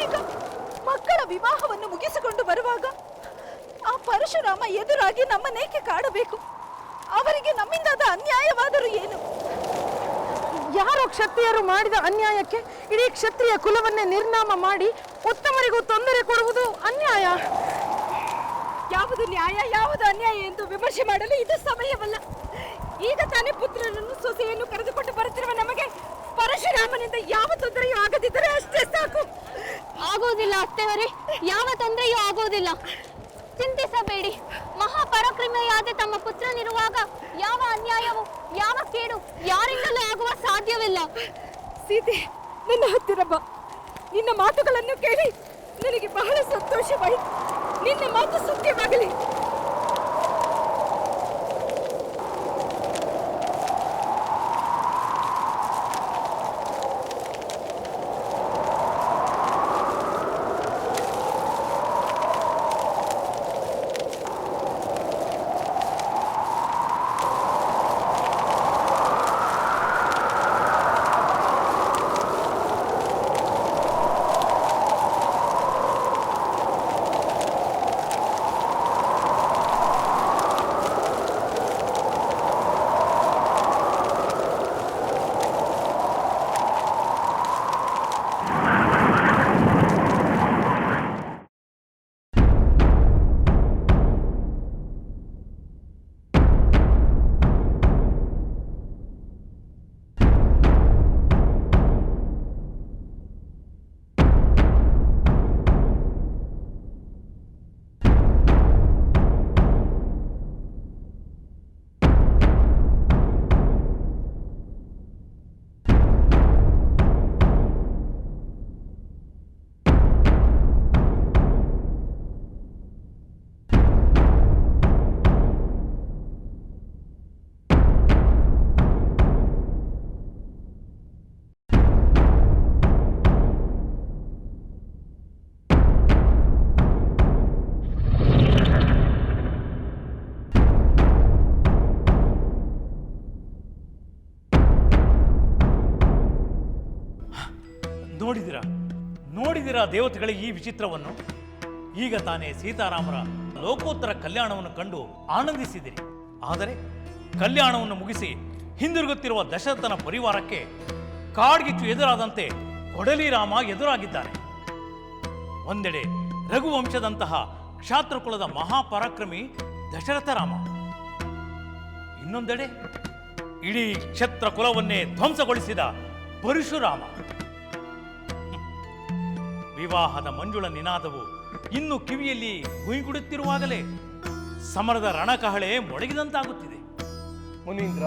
ಈಗ ಮಕ್ಕಳ ವಿವಾಹವನ್ನು ಮುಗಿಸಿಕೊಂಡು ಬರುವಾಗ ಆ ಪರಶುರಾಮ ಎದುರಾಗಿ ನಮ್ಮನ್ನೇಕೆ ಕಾಡಬೇಕು? ಅವರಿಗೆ ನಮ್ಮಿಂದಾದ ಅನ್ಯಾಯವಾದರೂ ಏನು? ಯಾರೋ ಕ್ಷತ್ರಿಯರು ಮಾಡಿದ ಅನ್ಯಾಯಕ್ಕೆ ಇಡೀ ಕ್ಷತ್ರಿಯ ಕುಲವನ್ನೇ ನಿರ್ನಾಮ ಮಾಡಿ ಉತ್ತಮರಿಗೂ ತೊಂದರೆ ಕೊಡುವುದು ಅನ್ಯಾಯ. ಯಾವುದು ನ್ಯಾಯ, ಯಾವುದು ಅನ್ಯಾಯ ಎಂದು ವಿಮರ್ಶೆ ಮಾಡಲು ಇದು ಸಮಯವಲ್ಲ. ಈಗ ತಾನೇ ಪುತ್ರನನ್ನು ಸೊಸೆಯನ್ನು ಕರೆದುಕೊಂಡು ಬರುತ್ತಿರುವ ನಮಗೆ ಪರಶುರಾಮನಿಂದ ಯಾವ ತೊಂದರೆಯೂ ಆಗದಿದ್ದರೆ ಅಷ್ಟೇ ಸಾಕು. ಆಗೋದಿಲ್ಲ ಅತ್ತೆಯವರೇ, ಯಾವ ತೊಂದರೆಯೂ ಆಗೋದಿಲ್ಲ. ಚಿಂತಿಸಬೇಡಿ. ಮಹಾಪರಾಕ್ರಮಿಯಾದ ತಮ್ಮ ಪುತ್ರನಿರುವಾಗ ಯಾವ ಅನ್ಯಾಯವು, ಯಾವ ಕೇಡು ಯಾರಿಂದಲೂ ಆಗುವ ಸಾಧ್ಯವಿಲ್ಲ. ಸೀತೆ, ನನ್ನ ಹತ್ತಿರ ಬಾ. ನಿನ್ನ ಮಾತುಗಳನ್ನು ಕೇಳಿ ನನಗೆ ಬಹಳ ಸಂತೋಷವಾಯಿತು. ನಿನ್ನ ಮಾತು ಸತ್ಯವಾಗಲಿ. ನೋಡಿದಿರಾ ದೇವತೆಗಳೇ ಈ ವಿಚಿತ್ರವನ್ನು? ಈಗ ತಾನೇ ಸೀತಾರಾಮರ ಲೋಕೋತ್ತರ ಕಲ್ಯಾಣವನ್ನು ಕಂಡು ಆನಂದಿಸಿದಿರಿ. ಆದರೆ ಕಲ್ಯಾಣವನ್ನು ಮುಗಿಸಿ ಹಿಂದಿರುಗುತ್ತಿರುವ ದಶರಥನ ಪರಿವಾರಕ್ಕೆ ಕಾಡ್ಗಿಚ್ಚು ಎದುರಾದಂತೆ ಕೊಡಲಿ ರಾಮ ಎದುರಾಗಿದ್ದಾನೆ. ಒಂದೆಡೆ ರಘುವಂಶದಂತಹ ಕ್ಷಾತ್ರಕುಲದ ಮಹಾಪರಾಕ್ರಮಿ ದಶರಥ ರಾಮ, ಇನ್ನೊಂದೆಡೆ ಇಡೀ ಕ್ಷತ್ರ ಕುಲವನ್ನೇ ಧ್ವಂಸಗೊಳಿಸಿದ ಪರಶುರಾಮ. ವಿವಾಹದ ಮಂಜುಳ ನಿನಾದವು ಇನ್ನು ಕಿವಿಯಲ್ಲಿ ಗುಯ್ಗುಡುತ್ತಿರುವಾಗಲೇ ಸಮರದ ರಣಕಹಳೆ ಮೊಳಗಿದಂತಾಗುತ್ತಿದೆ. ಮುನೀಂದ್ರ,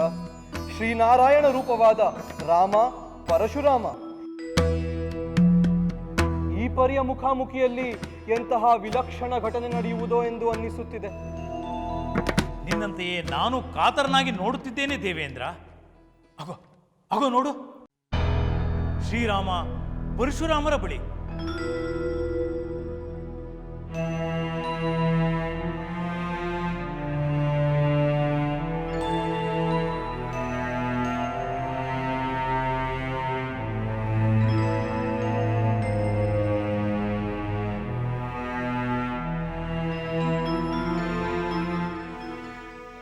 ಶ್ರೀನಾರಾಯಣ ರೂಪವಾದ ರಾಮ ಪರಶುರಾಮ ಈ ಪರಿಯ ಮುಖಾಮುಖಿಯಲ್ಲಿ ಎಂತಹ ವಿಲಕ್ಷಣ ಘಟನೆ ನಡೆಯುವುದೋ ಎಂದು ಅನ್ನಿಸುತ್ತಿದೆ. ನಿನ್ನಂತೆಯೇ ನಾನು ಕಾತರನಾಗಿ ನೋಡುತ್ತಿದ್ದೇನೆ ದೇವೇಂದ್ರ. ಅಗೋ ನೋಡು, ಶ್ರೀರಾಮ ಪರಶುರಾಮರ ಬಳಿ.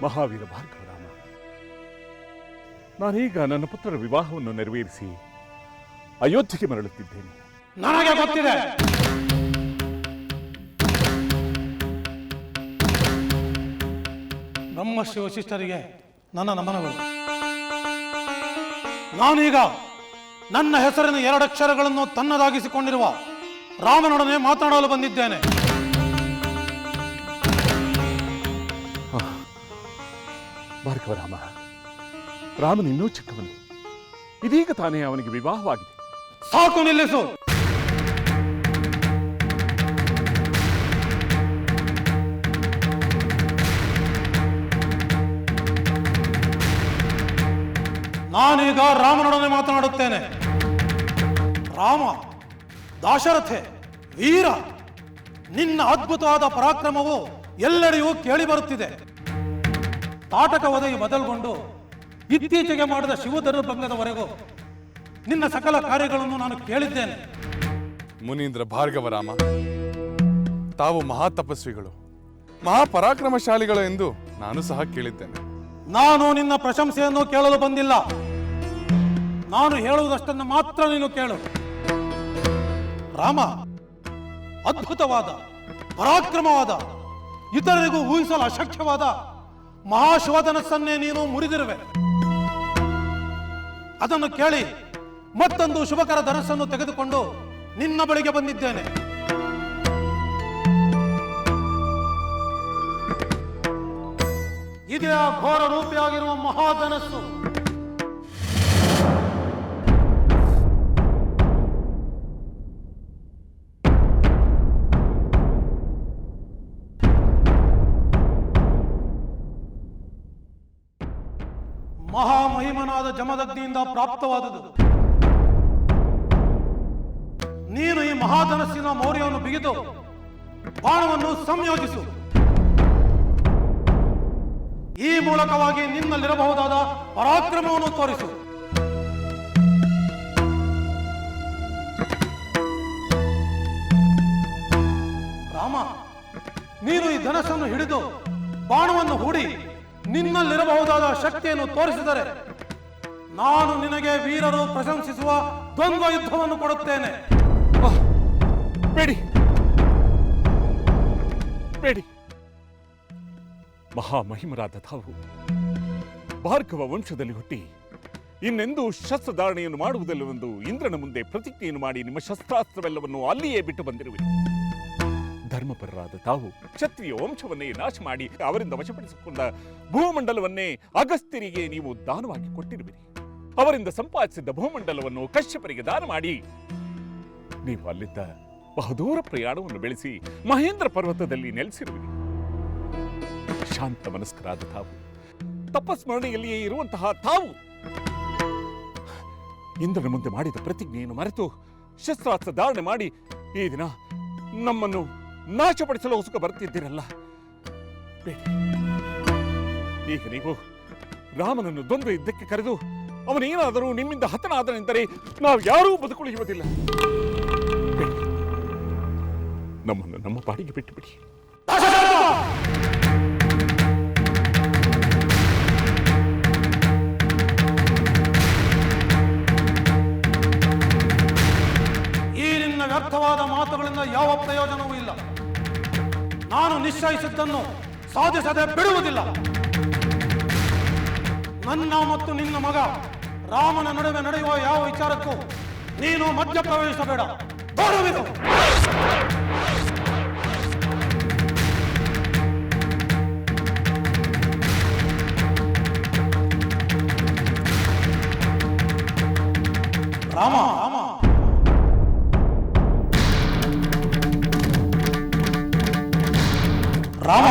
ಮಹಾವೀರ ಭಾರ್ಗವರಾಮ, ನಾನೀಗ ನನ್ನ ಪುತ್ರರ ವಿವಾಹವನ್ನು ನೆರವೇರಿಸಿ ಅಯೋಧ್ಯೆಗೆ ಮರಳುತ್ತಿದ್ದೇನೆ. ನನಗೆ ಗೊತ್ತಿದೆ. ಬ್ರಹ್ಮಶ್ರೀ ವಶಿಷ್ಠರಿಗೆ ನನ್ನ ನಮನಗಳು. ನಾನೀಗ ನನ್ನ ಹೆಸರಿನ 2 ಅಕ್ಷರಗಳನ್ನು ತನ್ನದಾಗಿಸಿಕೊಂಡಿರುವ ರಾಮನೊಡನೆ ಮಾತನಾಡಲು ಬಂದಿದ್ದೇನೆ. ಭಾರ್ಗವರಾಮ, ರಾಮನಿನ್ನೂ ಚಿಕ್ಕವನು. ಇದೀಗ ತಾನೇ ಅವನಿಗೆ ವಿವಾಹವಾಗಿದೆ. ಸಾಕು, ನಿಲ್ಲಿಸು. ನಾನೀಗ ರಾಮನೊಡನೆ ಮಾತನಾಡುತ್ತೇನೆ. ರಾಮ, ದಾಶರಥೆ, ವೀರ, ನಿನ್ನ ಅದ್ಭುತವಾದ ಪರಾಕ್ರಮವು ಎಲ್ಲೆಡೆಯೂ ಕೇಳಿ ಬರುತ್ತಿದೆ. ತಾಟಕ ವಧೆಯು ಬದಲ್ಗೊಂಡು ಇತ್ತೀಚೆಗೆ ಮಾಡಿದ ಶಿವಧನುರ್ಭಂಗದವರೆಗೂ ನಿನ್ನ ಸಕಲ ಕಾರ್ಯಗಳನ್ನು ನಾನು ಕೇಳಿದ್ದೇನೆ. ಮುನೀಂದ್ರ ಭಾರ್ಗವರಾಮ, ತಾವು ಮಹಾತಪಸ್ವಿಗಳು, ಮಹಾಪರಾಕ್ರಮಶಾಲಿಗಳು ಎಂದು ನಾನು ಸಹ ಕೇಳಿದ್ದೇನೆ. ನಾನು ನಿನ್ನ ಪ್ರಶಂಸೆಯನ್ನು ಕೇಳಲು ಬಂದಿಲ್ಲ. ನಾನು ಹೇಳುವುದಷ್ಟನ್ನು ಮಾತ್ರ ನೀನು ಕೇಳು. ರಾಮ ಅದ್ಭುತವಾದ, ಪರಾಕ್ರಮವಾದ, ಇತರರಿಗೂ ಊಹಿಸಲು ಅಶಕ್ಯವಾದ ಮಹಾಶಿವಧನಸ್ಸನ್ನೇ ನೀನು ಮುರಿದಿರುವೆ. ಅದನ್ನು ಕೇಳಿ ಮತ್ತೊಂದು ಶುಭಕರ ಧನಸ್ಸನ್ನು ತೆಗೆದುಕೊಂಡು ನಿನ್ನ ಬಳಿಗೆ ಬಂದಿದ್ದೇನೆ. ಇದೇ ಆ ಘೋರ ರೂಪಿಯಾಗಿರುವ ಮಹಾಧನಸ್ಸು. ಮಹಾಮಹಿಮನಾದ ಜಮದಗ್ನಿಯಿಂದ ಪ್ರಾಪ್ತವಾದುದು. ನೀನು ಈ ಮಹಾಧನಸ್ಸಿನ ಮೌರ್ಯವನ್ನು ಬಿಗಿದು ಬಾಣವನ್ನು ಸಂಯೋಜಿಸು. ಈ ಮೂಲಕವಾಗಿ ನಿನ್ನಲ್ಲಿರಬಹುದಾದ ಪರಾಕ್ರಮವನ್ನು ತೋರಿಸು. ರಾಮ, ನೀನು ಈ ಧನಸ್ಸನ್ನು ಹಿಡಿದು ಬಾಣವನ್ನು ಹೂಡಿ ನಿನ್ನಲ್ಲಿರಬಹುದಾದ ಶಕ್ತಿಯನ್ನು ತೋರಿಸಿದರೆ ನಾನು ನಿನಗೆ ವೀರರು ಪ್ರಶಂಸಿಸುವ ದ್ವಂದ್ವ ಯುದ್ಧವನ್ನು ಕೊಡುತ್ತೇನೆ. ಬೇಡಿ ಬೇಡಿ. ಮಹಾಮಹಿಮರಾದ ತಾವು ಭಾರ್ಗವ ವಂಶದಲ್ಲಿ ಹುಟ್ಟಿ ಇನ್ನೆಂದೂ ಶಸ್ತ್ರಧಾರಣೆಯನ್ನು ಮಾಡುವುದಿಲ್ಲವೆಂದು ಇಂದ್ರನ ಮುಂದೆ ಪ್ರತಿಜ್ಞೆಯನ್ನು ಮಾಡಿ ನಿಮ್ಮ ಶಸ್ತ್ರಾಸ್ತ್ರವೆಲ್ಲವನ್ನು ಅಲ್ಲಿಯೇ ಬಿಟ್ಟು ಬಂದಿರುವಿರಿ. ಧರ್ಮಪರರಾದ ತಾವು ಕ್ಷತ್ರಿಯ ವಂಶವನ್ನೇ ನಾಶ ಮಾಡಿ ಅವರಿಂದ ವಶಪಡಿಸಿಕೊಂಡ ಭೂಮಂಡಲವನ್ನೇ ಅಗಸ್ತ್ಯರಿಗೆ ನೀವು ದಾನವಾಗಿ ಕೊಟ್ಟಿರುವಿರಿ. ಅವರಿಂದ ಸಂಪಾದಿಸಿದ್ದ ಭೂಮಂಡಲವನ್ನು ಕಶ್ಯಪರಿಗೆ ದಾನ ಮಾಡಿ ನೀವು ಅಲ್ಲಿದ್ದ ಬಹುದೂರ ಪ್ರಯಾಣವನ್ನು ಬೆಳೆಸಿ ಮಹೇಂದ್ರ ಪರ್ವತದಲ್ಲಿ ನೆಲೆಸಿರುವಿರಿ. ಶಾಂತ ಮನಸ್ಕರಾದ ತಾವು, ತಪಸ್ಮರಣೆಯಲ್ಲಿಯೇ ಇರುವಂತಹ ತಾವು ಇಂದ್ರನ ಮುಂದೆ ಮಾಡಿದ ಪ್ರತಿಜ್ಞೆಯನ್ನು ಮರೆತು ಶಸ್ತ್ರಾಸ್ತ್ರ ಧಾರಣೆ ಮಾಡಿ ಈ ದಿನ ನಮ್ಮನ್ನು ನಾಶಪಡಿಸಲು ಹೊಸಕ ಬರುತ್ತಿದ್ದೀರಲ್ಲ. ಬೇಡಿ, ಈಗ ನೀವು ರಾಮನನ್ನು ದ್ವಂದ್ವ ಯುದ್ಧಕ್ಕೆ ಕರೆದು ಅವನೇನಾದರೂ ನಿಮ್ಮಿಂದ ಹತನಾದನೆಂದರೆ ನಾವು ಯಾರೂ ಬದುಕುಳಿಯುವುದಿಲ್ಲ. ನಮ್ಮನ್ನು ನಮ್ಮ ಪಾಡಿಗೆ ಬಿಟ್ಟುಬಿಡಿ. ಈ ನಿನ್ನ ವ್ಯರ್ಥವಾದ ಮಾತುಗಳಿಂದ ಯಾವ ಪ್ರಯೋಜನವೂ ಇಲ್ಲ. ನಾನು ನಿಶ್ಚಯಿಸಿದ್ದನ್ನು ಸಾಧಿಸದೆ ಬಿಡುವುದಿಲ್ಲ. ನನ್ನ ಮತ್ತು ನಿನ್ನ ಮಗ ರಾಮನ ನಡುವೆ ನಡೆಯುವ ಯಾವ ವಿಚಾರಕ್ಕೂ ನೀನು ಮಧ್ಯಪ್ರವೇಶಿಸಬೇಡ. ಗೌರವಿದು. ರಾಮ ರಾಮ ರಾಮ